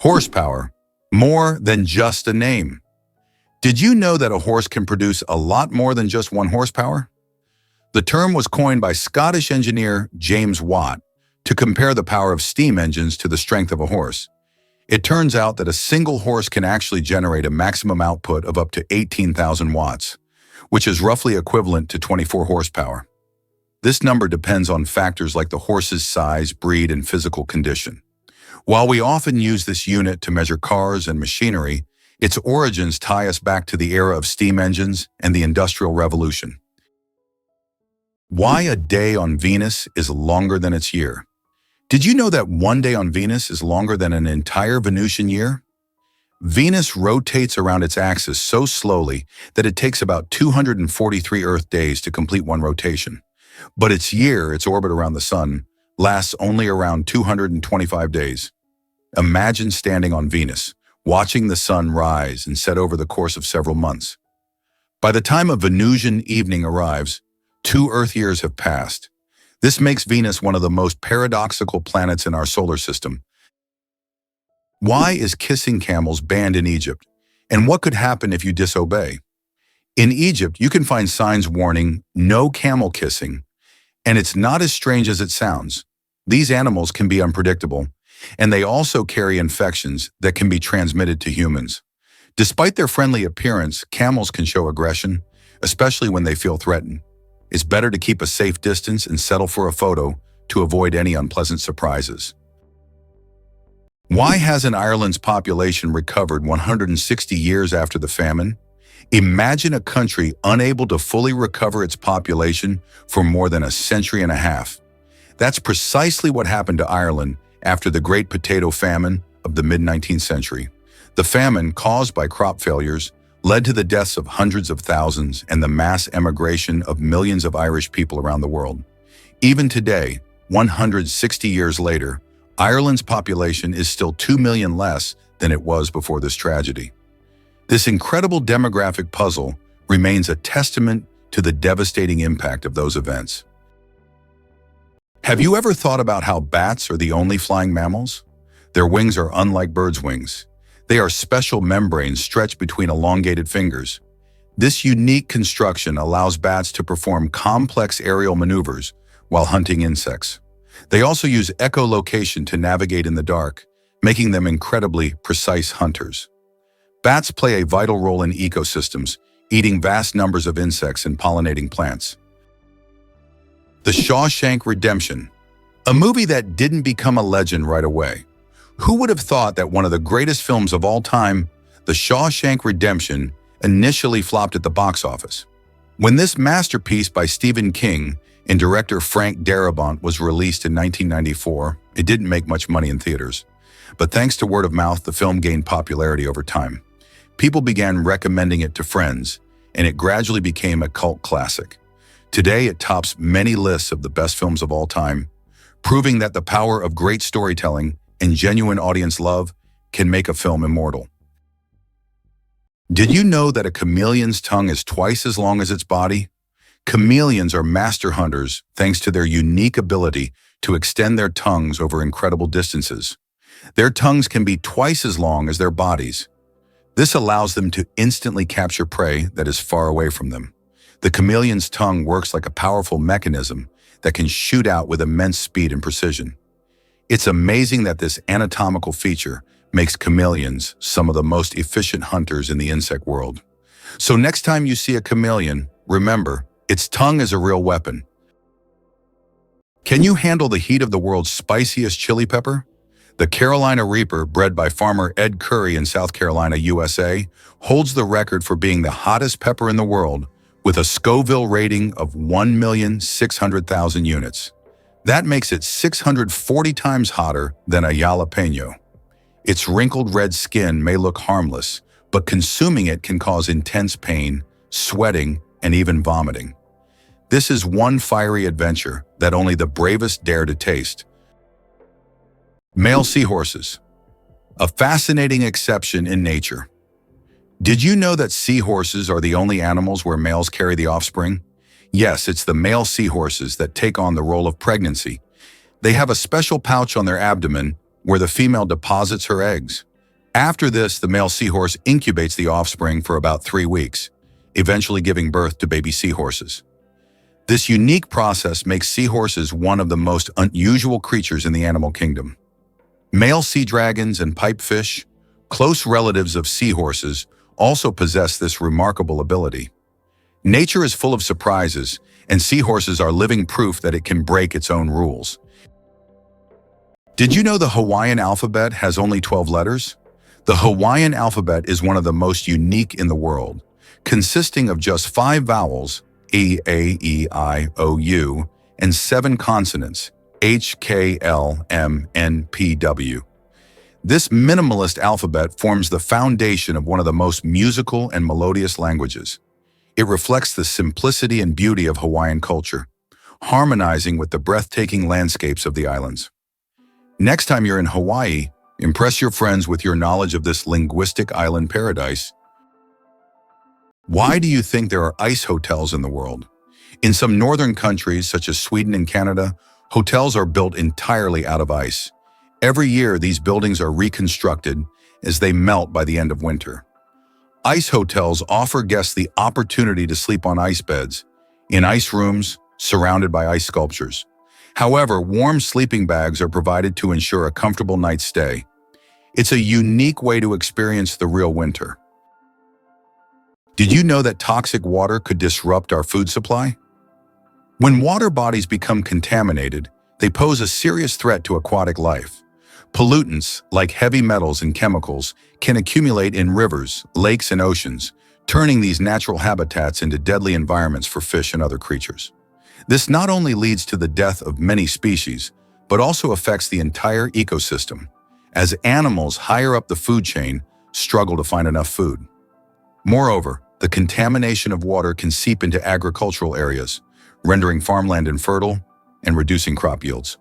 Horsepower, more than just a name. Did you know that a horse can produce a lot more than just 1 horsepower? The term was coined by Scottish engineer James Watt to compare the power of steam engines to the strength of a horse. It turns out that a single horse can actually generate a maximum output of up to 18,000 watts, which is roughly equivalent to 24 horsepower. This number depends on factors like the horse's size, breed, and physical condition. While we often use this unit to measure cars and machinery, its origins tie us back to the era of steam engines and the Industrial Revolution. Why a day on Venus is longer than its year? Did you know that one day on Venus is longer than an entire Venusian year? Venus rotates around its axis so slowly that it takes about 243 Earth days to complete one rotation. But its orbit around the Sun, lasts only around 225 days. Imagine standing on Venus, watching the Sun rise and set over the course of several months. By the time a Venusian evening arrives, 2 Earth years have passed. This makes Venus one of the most paradoxical planets in our solar system. Why is kissing camels banned in Egypt? And what could happen if you disobey? In Egypt, you can find signs warning, "No camel kissing," and it's not as strange as it sounds. These animals can be unpredictable, and they also carry infections that can be transmitted to humans. Despite their friendly appearance, camels can show aggression, especially when they feel threatened. It's better to keep a safe distance and settle for a photo to avoid any unpleasant surprises. Why hasn't Ireland's population recovered 160 years after the famine? Imagine a country unable to fully recover its population for more than a century and a half. That's precisely what happened to Ireland after the Great Potato Famine of the mid-19th century. The famine, caused by crop failures, led to the deaths of hundreds of thousands and the mass emigration of millions of Irish people around the world. Even today, 160 years later, Ireland's population is still 2 million less than it was before this tragedy. This incredible demographic puzzle remains a testament to the devastating impact of those events. Have you ever thought about how bats are the only flying mammals? Their wings are unlike birds' wings. They are special membranes stretched between elongated fingers. This unique construction allows bats to perform complex aerial maneuvers while hunting insects. They also use echolocation to navigate in the dark, making them incredibly precise hunters. Bats play a vital role in ecosystems, eating vast numbers of insects and pollinating plants. The Shawshank Redemption, a movie that didn't become a legend right away. Who would have thought that one of the greatest films of all time, The Shawshank Redemption, initially flopped at the box office? When this masterpiece by Stephen King and director Frank Darabont was released in 1994, it didn't make much money in theaters. But thanks to word of mouth, the film gained popularity over time. People began recommending it to friends, and it gradually became a cult classic. Today, it tops many lists of the best films of all time, proving that the power of great storytelling and genuine audience love can make a film immortal. Did you know that a chameleon's tongue is twice as long as its body? Chameleons are master hunters thanks to their unique ability to extend their tongues over incredible distances. Their tongues can be twice as long as their bodies. This allows them to instantly capture prey that is far away from them. The chameleon's tongue works like a powerful mechanism that can shoot out with immense speed and precision. It's amazing that this anatomical feature makes chameleons some of the most efficient hunters in the insect world. So next time you see a chameleon, remember, its tongue is a real weapon. Can you handle the heat of the world's spiciest chili pepper? The Carolina Reaper, bred by farmer Ed Curry in South Carolina, USA, holds the record for being the hottest pepper in the world with a Scoville rating of 1,600,000 units. That makes it 640 times hotter than a jalapeno. Its wrinkled red skin may look harmless, but consuming it can cause intense pain, sweating, and even vomiting. This is one fiery adventure that only the bravest dare to taste. Male seahorses, a fascinating exception in nature. Did you know that seahorses are the only animals where males carry the offspring? Yes, it's the male seahorses that take on the role of pregnancy. They have a special pouch on their abdomen where the female deposits her eggs. After this, the male seahorse incubates the offspring for about 3 weeks, eventually giving birth to baby seahorses. This unique process makes seahorses one of the most unusual creatures in the animal kingdom. Male sea dragons and pipefish, close relatives of seahorses, also possess this remarkable ability. Nature is full of surprises, and seahorses are living proof that it can break its own rules. Did you know the Hawaiian alphabet has only 12 letters? The Hawaiian alphabet is one of the most unique in the world, consisting of just 5 vowels, E, A, E, I, O, U, and 7 consonants, H, K, L, M, N, P, W. This minimalist alphabet forms the foundation of one of the most musical and melodious languages. It reflects the simplicity and beauty of Hawaiian culture, harmonizing with the breathtaking landscapes of the islands. Next time you're in Hawaii, impress your friends with your knowledge of this linguistic island paradise. Why do you think there are ice hotels in the world? In some northern countries, such as Sweden and Canada, hotels are built entirely out of ice. Every year, these buildings are reconstructed as they melt by the end of winter. Ice hotels offer guests the opportunity to sleep on ice beds, in ice rooms, surrounded by ice sculptures. However, warm sleeping bags are provided to ensure a comfortable night's stay. It's a unique way to experience the real winter. Did you know that toxic water could disrupt our food supply? When water bodies become contaminated, they pose a serious threat to aquatic life. Pollutants, like heavy metals and chemicals, can accumulate in rivers, lakes, and oceans, turning these natural habitats into deadly environments for fish and other creatures. This not only leads to the death of many species, but also affects the entire ecosystem, as animals higher up the food chain struggle to find enough food. Moreover, the contamination of water can seep into agricultural areas, rendering farmland infertile and reducing crop yields.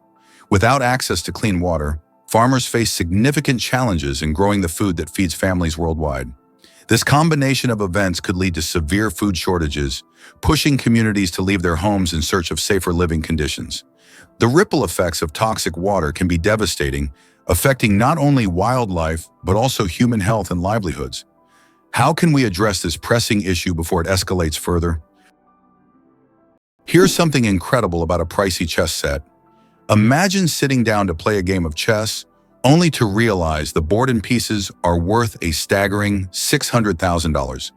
Without access to clean water, farmers face significant challenges in growing the food that feeds families worldwide. This combination of events could lead to severe food shortages, pushing communities to leave their homes in search of safer living conditions. The ripple effects of toxic water can be devastating, affecting not only wildlife, but also human health and livelihoods. How can we address this pressing issue before it escalates further? Here's something incredible about a pricey chess set. Imagine sitting down to play a game of chess, only to realize the board and pieces are worth a staggering $600,000.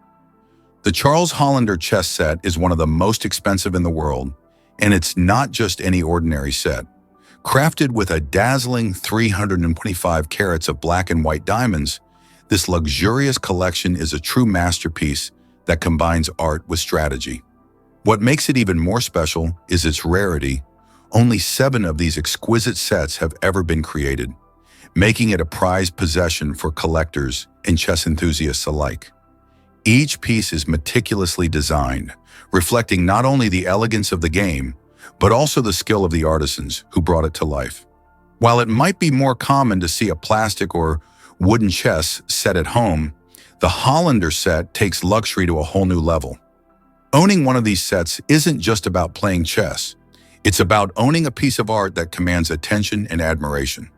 The Charles Hollander chess set is one of the most expensive in the world, and it's not just any ordinary set. Crafted with a dazzling 325 carats of black and white diamonds, this luxurious collection is a true masterpiece that combines art with strategy. What makes it even more special is its rarity. Only 7 of these exquisite sets have ever been created, making it a prized possession for collectors and chess enthusiasts alike. Each piece is meticulously designed, reflecting not only the elegance of the game, but also the skill of the artisans who brought it to life. While it might be more common to see a plastic or wooden chess set at home, the Hollander set takes luxury to a whole new level. Owning one of these sets isn't just about playing chess. It's about owning a piece of art that commands attention and admiration.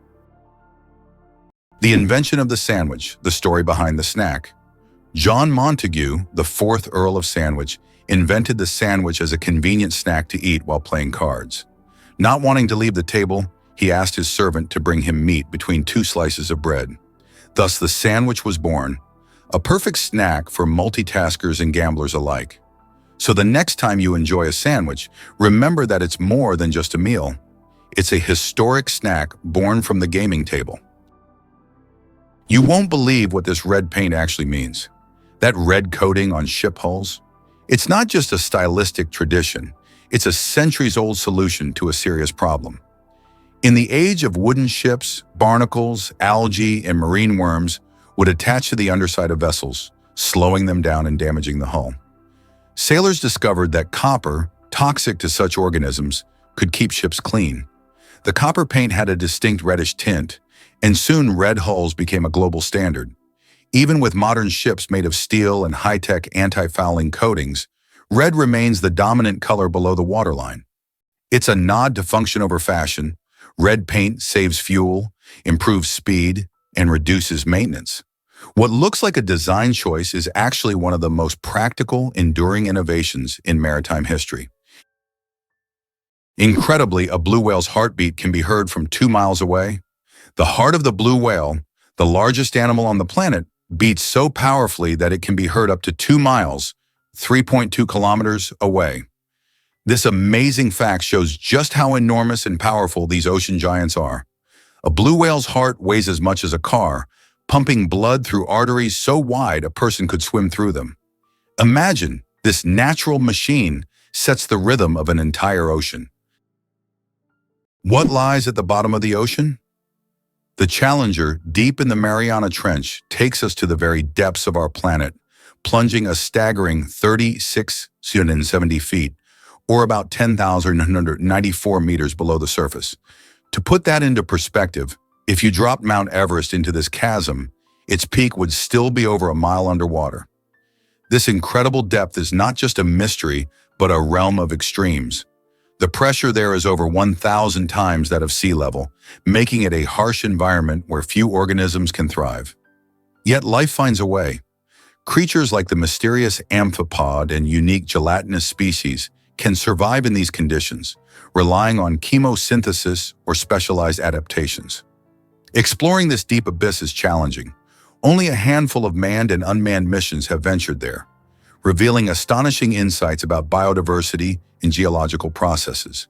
The invention of the sandwich, the story behind the snack. John Montagu, the 4th Earl of Sandwich, invented the sandwich as a convenient snack to eat while playing cards. Not wanting to leave the table, he asked his servant to bring him meat between 2 slices of bread. Thus, the sandwich was born, a perfect snack for multitaskers and gamblers alike. So the next time you enjoy a sandwich, remember that it's more than just a meal. It's a historic snack born from the gaming table. You won't believe what this red paint actually means. That red coating on ship hulls? It's not just a stylistic tradition, it's a centuries-old solution to a serious problem. In the age of wooden ships, barnacles, algae, and marine worms, would attach to the underside of vessels, slowing them down and damaging the hull. Sailors discovered that copper, toxic to such organisms, could keep ships clean. The copper paint had a distinct reddish tint, and soon red hulls became a global standard. Even with modern ships made of steel and high-tech anti-fouling coatings, red remains the dominant color below the waterline. It's a nod to function over fashion. Red paint saves fuel, improves speed, and reduces maintenance. What looks like a design choice is actually one of the most practical, enduring innovations in maritime history. Incredibly, a blue whale's heartbeat can be heard from 2 miles away. The heart of the blue whale, the largest animal on the planet, beats so powerfully that it can be heard up to 2 miles, 3.2 kilometers away. This amazing fact shows just how enormous and powerful these ocean giants are. A blue whale's heart weighs as much as a car, pumping blood through arteries so wide a person could swim through them. Imagine, this natural machine sets the rhythm of an entire ocean. What lies at the bottom of the ocean? The Challenger, deep in the Mariana Trench, takes us to the very depths of our planet, plunging a staggering 3,670 feet, or about 10,194 meters below the surface. To put that into perspective, if you dropped Mount Everest into this chasm, its peak would still be over a mile underwater. This incredible depth is not just a mystery, but a realm of extremes. The pressure there is over 1,000 times that of sea level, making it a harsh environment where few organisms can thrive. Yet life finds a way. Creatures like the mysterious amphipod and unique gelatinous species can survive in these conditions, relying on chemosynthesis or specialized adaptations. Exploring this deep abyss is challenging. Only a handful of manned and unmanned missions have ventured there, revealing astonishing insights about biodiversity and geological processes.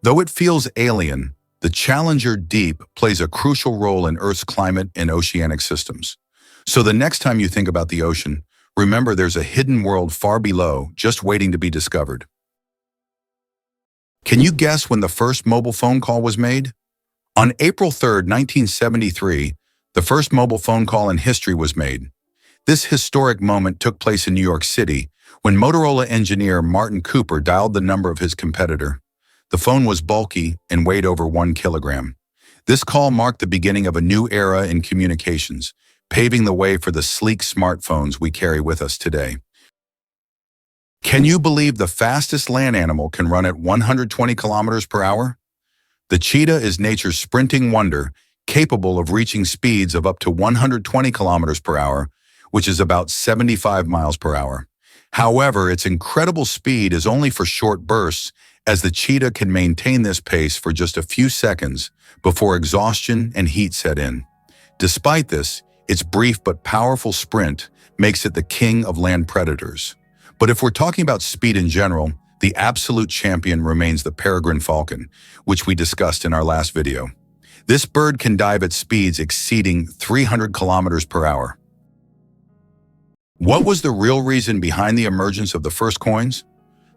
Though it feels alien, the Challenger Deep plays a crucial role in Earth's climate and oceanic systems. So the next time you think about the ocean, remember there's a hidden world far below, just waiting to be discovered. Can you guess when the first mobile phone call was made? On April 3, 1973, the first mobile phone call in history was made. This historic moment took place in New York City when Motorola engineer Martin Cooper dialed the number of his competitor. The phone was bulky and weighed over 1 kilogram. This call marked the beginning of a new era in communications, paving the way for the sleek smartphones we carry with us today. Can you believe the fastest land animal can run at 120 kilometers per hour? The cheetah is nature's sprinting wonder, capable of reaching speeds of up to 120 kilometers per hour, which is about 75 miles per hour. However, its incredible speed is only for short bursts, as the cheetah can maintain this pace for just a few seconds before exhaustion and heat set in. Despite this, its brief but powerful sprint makes it the king of land predators. But if we're talking about speed in general, the absolute champion remains the peregrine falcon, which we discussed in our last video. This bird can dive at speeds exceeding 300 kilometers per hour. What was the real reason behind the emergence of the first coins?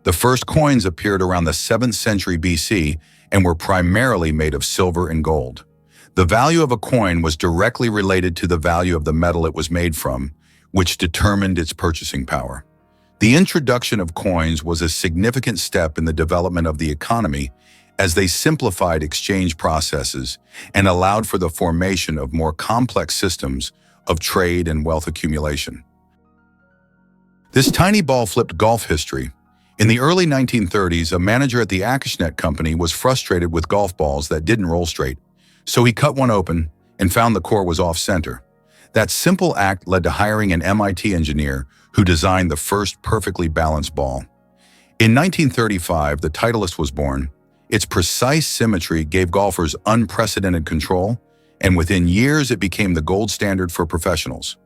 The first coins appeared around the 7th century BC and were primarily made of silver and gold. The value of a coin was directly related to the value of the metal it was made from, which determined its purchasing power. The introduction of coins was a significant step in the development of the economy, as they simplified exchange processes and allowed for the formation of more complex systems of trade and wealth accumulation. This tiny ball flipped golf history. In the early 1930s, a manager at the Acushnet company was frustrated with golf balls that didn't roll straight, so he cut one open and found the core was off-center. That simple act led to hiring an MIT engineer who designed the first perfectly balanced ball. In 1935, the Titleist was born. Its precise symmetry gave golfers unprecedented control, and within years it became the gold standard for professionals.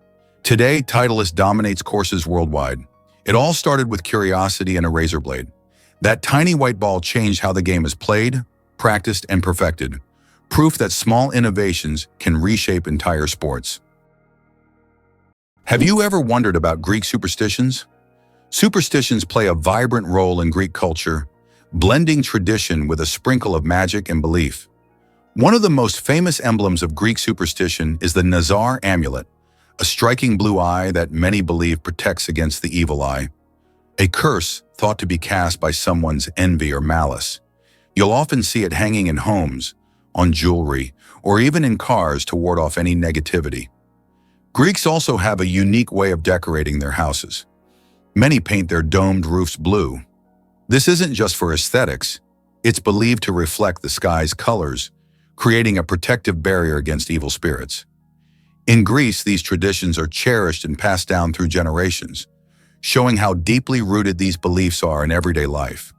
Today, Titleist dominates courses worldwide. It all started with curiosity and a razor blade. That tiny white ball changed how the game is played, practiced, and perfected. Proof that small innovations can reshape entire sports. Have you ever wondered about Greek superstitions? Superstitions play a vibrant role in Greek culture, blending tradition with a sprinkle of magic and belief. One of the most famous emblems of Greek superstition is the Nazar amulet, a striking blue eye that many believe protects against the evil eye, a curse thought to be cast by someone's envy or malice. You'll often see it hanging in homes, on jewelry, or even in cars to ward off any negativity. Greeks also have a unique way of decorating their houses. Many paint their domed roofs blue. This isn't just for aesthetics. It's believed to reflect the sky's colors, creating a protective barrier against evil spirits. In Greece, these traditions are cherished and passed down through generations, showing how deeply rooted these beliefs are in everyday life.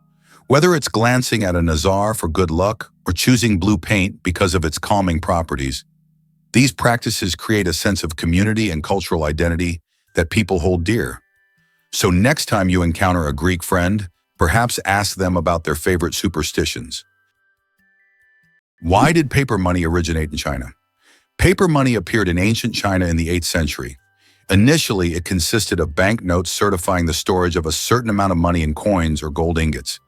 Whether it's glancing at a nazar for good luck or choosing blue paint because of its calming properties, these practices create a sense of community and cultural identity that people hold dear. So next time you encounter a Greek friend, perhaps ask them about their favorite superstitions. Why did paper money originate in China? Paper money appeared in ancient China in the 8th century. Initially, it consisted of banknotes certifying the storage of a certain amount of money in coins or gold ingots.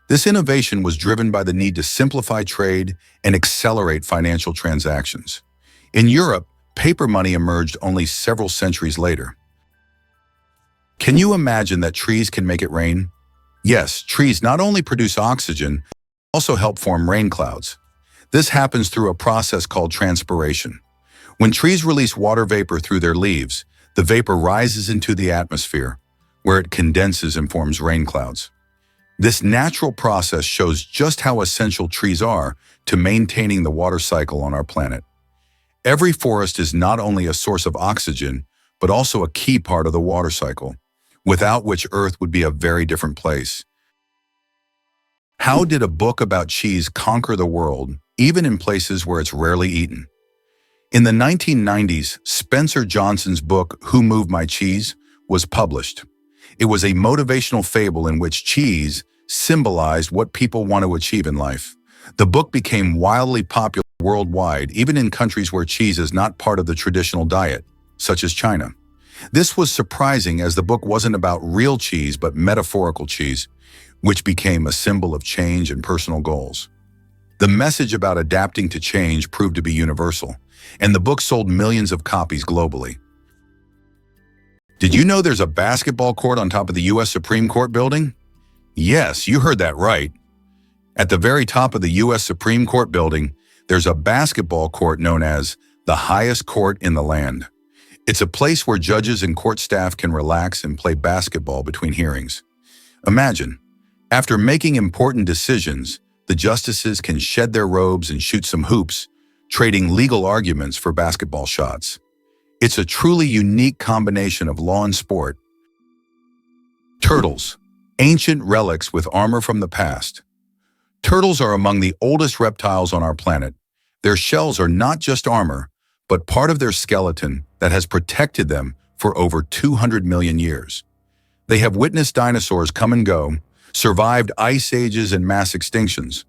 This innovation was driven by the need to simplify trade and accelerate financial transactions. In Europe, paper money emerged only several centuries later. Can you imagine that trees can make it rain? Yes, trees not only produce oxygen, but also help form rain clouds. This happens through a process called transpiration. When trees release water vapor through their leaves, the vapor rises into the atmosphere, where it condenses and forms rain clouds. This natural process shows just how essential trees are to maintaining the water cycle on our planet. Every forest is not only a source of oxygen, but also a key part of the water cycle, without which Earth would be a very different place. How did a book about cheese conquer the world, even in places where it's rarely eaten? In the 1990s, Spencer Johnson's book, Who Moved My Cheese, was published. It was a motivational fable in which cheese symbolized what people want to achieve in life. The book became wildly popular worldwide, even in countries where cheese is not part of the traditional diet, such as China. This was surprising as the book wasn't about real cheese but metaphorical cheese, which became a symbol of change and personal goals. The message about adapting to change proved to be universal, and the book sold millions of copies globally. Did you know there's a basketball court on top of the U.S. Supreme Court building? Yes, you heard that right. At the very top of the U.S. Supreme Court building, there's a basketball court known as the highest court in the land. It's a place where judges and court staff can relax and play basketball between hearings. Imagine, after making important decisions, the justices can shed their robes and shoot some hoops, trading legal arguments for basketball shots. It's a truly unique combination of law and sport. Turtles, ancient relics with armor from the past. Turtles are among the oldest reptiles on our planet. Their shells are not just armor, but part of their skeleton that has protected them for over 200 million years. They have witnessed dinosaurs come and go, survived ice ages and mass extinctions.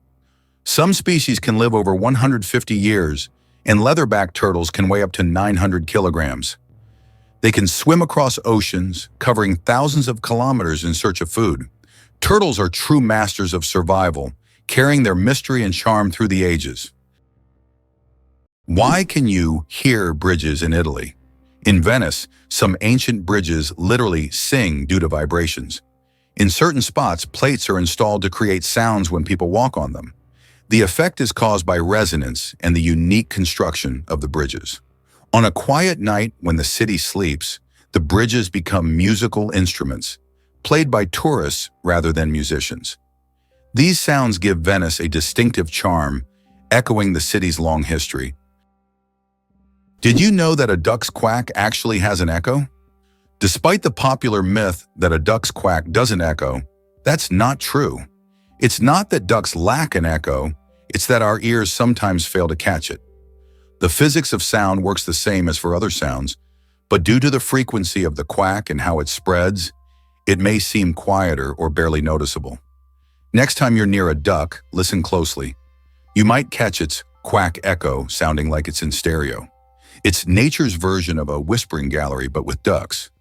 Some species can live over 150 years, and leatherback turtles can weigh up to 900 kilograms. They can swim across oceans, covering thousands of kilometers in search of food. Turtles are true masters of survival, carrying their mystery and charm through the ages. Why can you hear bridges in Italy? In Venice, some ancient bridges literally sing due to vibrations. In certain spots, plates are installed to create sounds when people walk on them. The effect is caused by resonance and the unique construction of the bridges. On a quiet night when the city sleeps, the bridges become musical instruments, played by tourists rather than musicians. These sounds give Venice a distinctive charm, echoing the city's long history. Did you know that a duck's quack actually has an echo? Despite the popular myth that a duck's quack doesn't echo, that's not true. It's not that ducks lack an echo, it's that our ears sometimes fail to catch it. The physics of sound works the same as for other sounds, but due to the frequency of the quack and how it spreads, it may seem quieter or barely noticeable. Next time you're near a duck, listen closely. You might catch its quack echo sounding like it's in stereo. It's nature's version of a whispering gallery, but with ducks.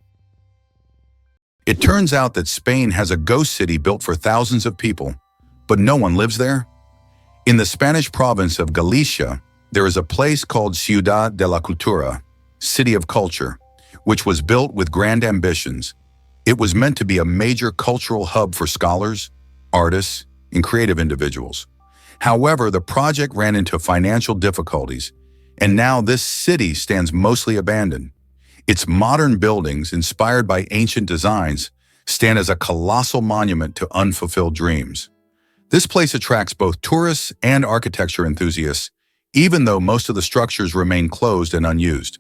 It turns out that Spain has a ghost city built for thousands of people, but no one lives there. In the Spanish province of Galicia, there is a place called Ciudad de la Cultura, City of Culture. which was built with grand ambitions. It was meant to be a major cultural hub for scholars, artists, and creative individuals. However, the project ran into financial difficulties, and now this city stands mostly abandoned. Its modern buildings, inspired by ancient designs, stand as a colossal monument to unfulfilled dreams. This place attracts both tourists and architecture enthusiasts, even though most of the structures remain closed and unused.